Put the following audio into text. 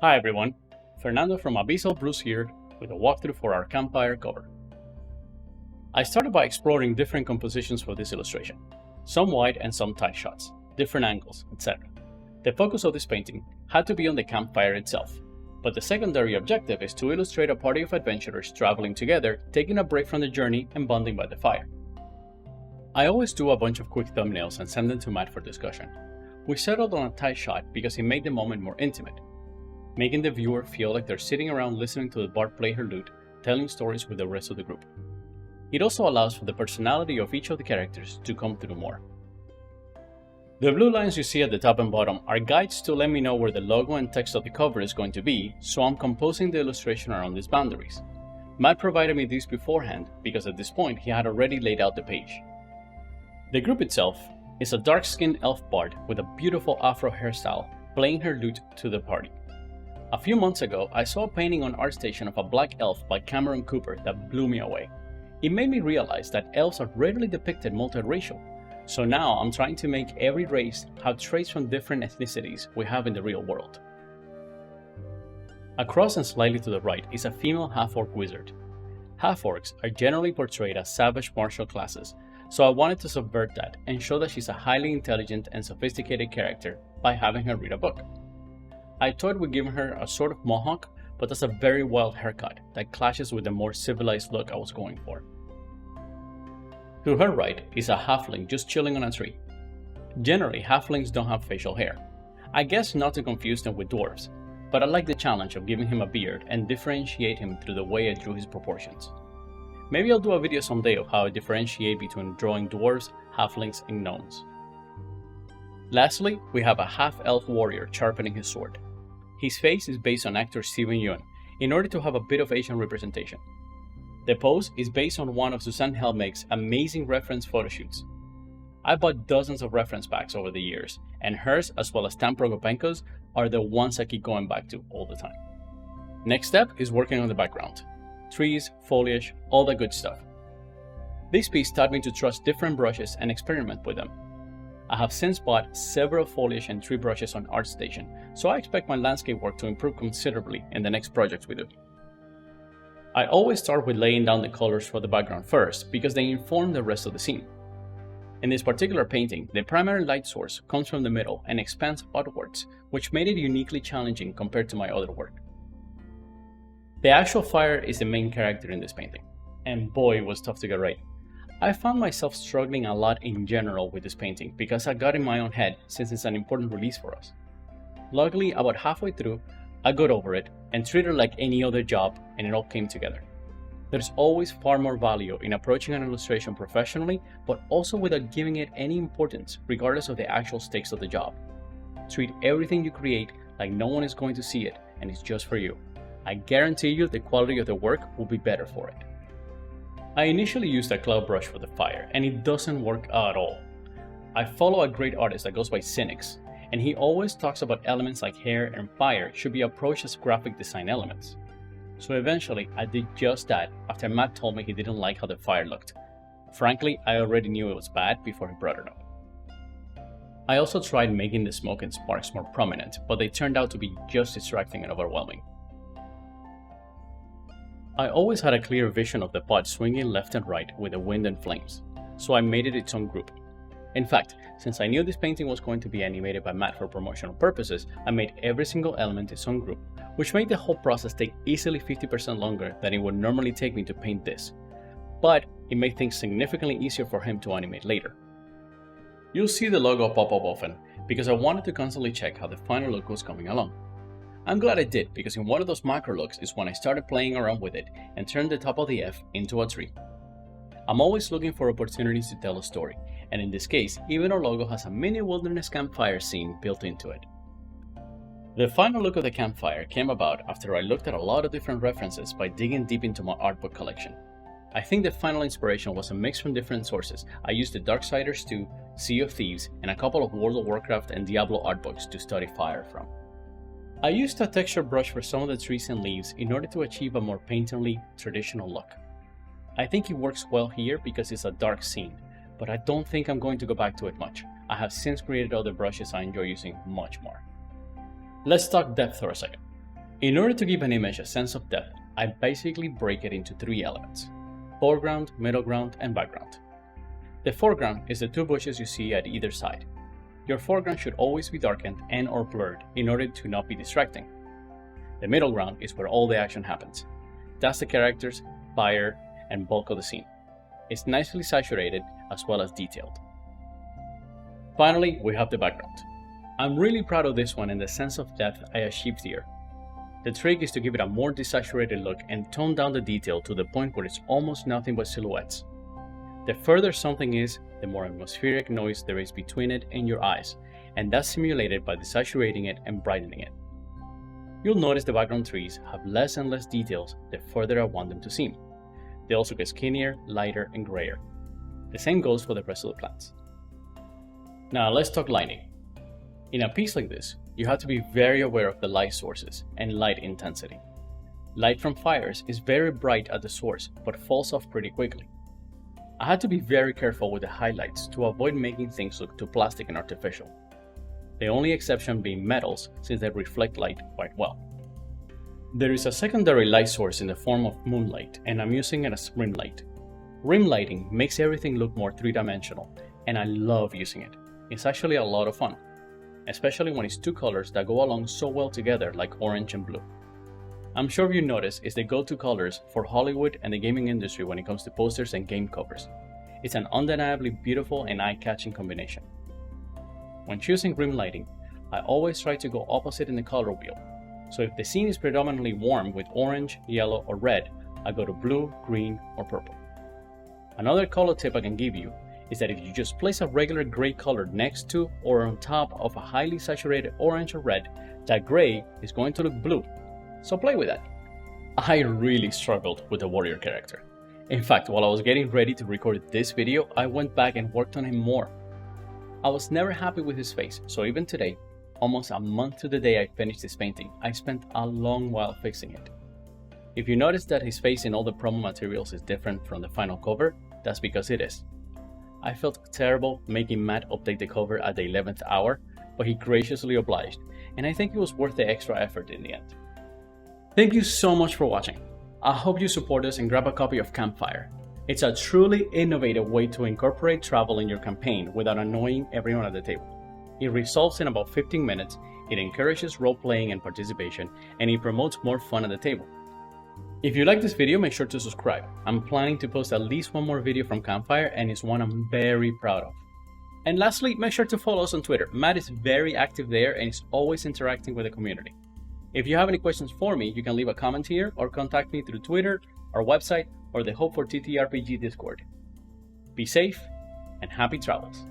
Hi everyone, Fernando from AbyssalBrews here with a walkthrough for our Campfire cover. I started by exploring different compositions for this illustration, some wide and some tight shots, different angles, etc. The focus of this painting had to be on the campfire itself, but the secondary objective is to illustrate a party of adventurers traveling together, taking a break from the journey and bonding by the fire. I always do a bunch of quick thumbnails and send them to Matt for discussion. We settled on a tight shot because it made the moment more intimate, making the viewer feel like they're sitting around listening to the bard play her lute, telling stories with the rest of the group. It also allows for the personality of each of the characters to come through more. The blue lines you see at the top and bottom are guides to let me know where the logo and text of the cover is going to be, so I'm composing the illustration around these boundaries. Matt provided me these beforehand because at this point he had already laid out the page. The group itself is a dark-skinned elf bard with a beautiful afro hairstyle playing her lute to the party. A few months ago, I saw a painting on ArtStation of a black elf by Cameron Cooper that blew me away. It made me realize that elves are rarely depicted multiracial, so now I'm trying to make every race have traits from different ethnicities we have in the real world. Across and slightly to the right is a female half-orc wizard. Half-orcs are generally portrayed as savage martial classes, so I wanted to subvert that and show that she's a highly intelligent and sophisticated character by having her read a book. I thought we'd give her a sort of mohawk, but that's a very wild haircut that clashes with the more civilized look I was going for. To her right is a halfling just chilling on a tree. Generally, halflings don't have facial hair. I guess not to confuse them with dwarves, but I like the challenge of giving him a beard and differentiate him through the way I drew his proportions. Maybe I'll do a video someday of how I differentiate between drawing dwarves, halflings, and gnomes. Lastly, we have a half-elf warrior sharpening his sword. His face is based on actor Steven Yeun, in order to have a bit of Asian representation. The pose is based on one of Suzanne Helmig's amazing reference photoshoots. I bought dozens of reference packs over the years, and hers as well as Stan Prokopenko's are the ones I keep going back to all the time. Next step is working on the background. Trees, foliage, all the good stuff. This piece taught me to trust different brushes and experiment with them. I have since bought several foliage and tree brushes on ArtStation, so I expect my landscape work to improve considerably in the next projects we do. I always start with laying down the colors for the background first because they inform the rest of the scene. In this particular painting, the primary light source comes from the middle and expands outwards, which made it uniquely challenging compared to my other work. The actual fire is the main character in this painting, and boy, it was tough to get right. I found myself struggling a lot in general with this painting because I got in my own head since it's an important release for us. Luckily, about halfway through, I got over it and treated it like any other job, and it all came together. There's always far more value in approaching an illustration professionally, but also without giving it any importance regardless of the actual stakes of the job. Treat everything you create like no one is going to see it and it's just for you. I guarantee you the quality of the work will be better for it. I initially used a cloud brush for the fire, and it doesn't work at all. I follow a great artist that goes by Cynics, and he always talks about elements like hair and fire should be approached as graphic design elements. So eventually, I did just that after Matt told me he didn't like how the fire looked. Frankly, I already knew it was bad before he brought it up. I also tried making the smoke and sparks more prominent, but they turned out to be just distracting and overwhelming. I always had a clear vision of the pot swinging left and right with the wind and flames, so I made it its own group. In fact, since I knew this painting was going to be animated by Matt for promotional purposes, I made every single element its own group, which made the whole process take easily 50% longer than it would normally take me to paint this. But it made things significantly easier for him to animate later. You'll see the logo pop up often, because I wanted to constantly check how the final look was coming along. I'm glad I did, because in one of those macro looks is when I started playing around with it and turned the top of the F into a tree. I'm always looking for opportunities to tell a story, and in this case, even our logo has a mini wilderness campfire scene built into it. The final look of the campfire came about after I looked at a lot of different references by digging deep into my art book collection. I think the final inspiration was a mix from different sources. I used the Darksiders 2, Sea of Thieves, and a couple of World of Warcraft and Diablo art books to study fire from. I used a texture brush for some of the trees and leaves in order to achieve a more painterly, traditional look. I think it works well here because it's a dark scene, but I don't think I'm going to go back to it much. I have since created other brushes I enjoy using much more. Let's talk depth for a second. In order to give an image a sense of depth, I basically break it into three elements: foreground, middle ground, and background. The foreground is the two bushes you see at either side. Your foreground should always be darkened and or blurred in order to not be distracting. The middle ground is where all the action happens. That's the characters, fire, and bulk of the scene. It's nicely saturated as well as detailed. Finally, we have the background. I'm really proud of this one and the sense of depth I achieved here. The trick is to give it a more desaturated look and tone down the detail to the point where it's almost nothing but silhouettes. The further something is, the more atmospheric noise there is between it and your eyes, and that's simulated by desaturating it and brightening it. You'll notice the background trees have less and less details the further I want them to seem. They also get skinnier, lighter, and grayer. The same goes for the rest of the plants. Now let's talk lighting. In a piece like this, you have to be very aware of the light sources and light intensity. Light from fires is very bright at the source but falls off pretty quickly. I had to be very careful with the highlights to avoid making things look too plastic and artificial. The only exception being metals, since they reflect light quite well. There is a secondary light source in the form of moonlight, and I'm using it as rim light. Rim lighting makes everything look more three-dimensional, and I love using it. It's actually a lot of fun, especially when it's two colors that go along so well together like orange and blue. I'm sure you noticed it's the go-to colors for Hollywood and the gaming industry when it comes to posters and game covers. It's an undeniably beautiful and eye-catching combination. When choosing rim lighting, I always try to go opposite in the color wheel. So if the scene is predominantly warm with orange, yellow, or red, I go to blue, green, or purple. Another color tip I can give you is that if you just place a regular gray color next to or on top of a highly saturated orange or red, that gray is going to look blue. So play with that. I really struggled with the warrior character. In fact, while I was getting ready to record this video, I went back and worked on him more. I was never happy with his face, so even today, almost a month to the day I finished this painting, I spent a long while fixing it. If you notice that his face in all the promo materials is different from the final cover, that's because it is. I felt terrible making Matt update the cover at the 11th hour, but he graciously obliged, and I think it was worth the extra effort in the end. Thank you so much for watching. I hope you support us and grab a copy of Campfire. It's a truly innovative way to incorporate travel in your campaign without annoying everyone at the table. It resolves in about 15 minutes, it encourages role-playing and participation, and it promotes more fun at the table. If you like this video, make sure to subscribe. I'm planning to post at least one more video from Campfire, and it's one I'm very proud of. And lastly, make sure to follow us on Twitter. Matt is very active there and is always interacting with the community. If you have any questions for me, you can leave a comment here or contact me through Twitter, our website, or the Hope for TTRPG Discord. Be safe and happy travels.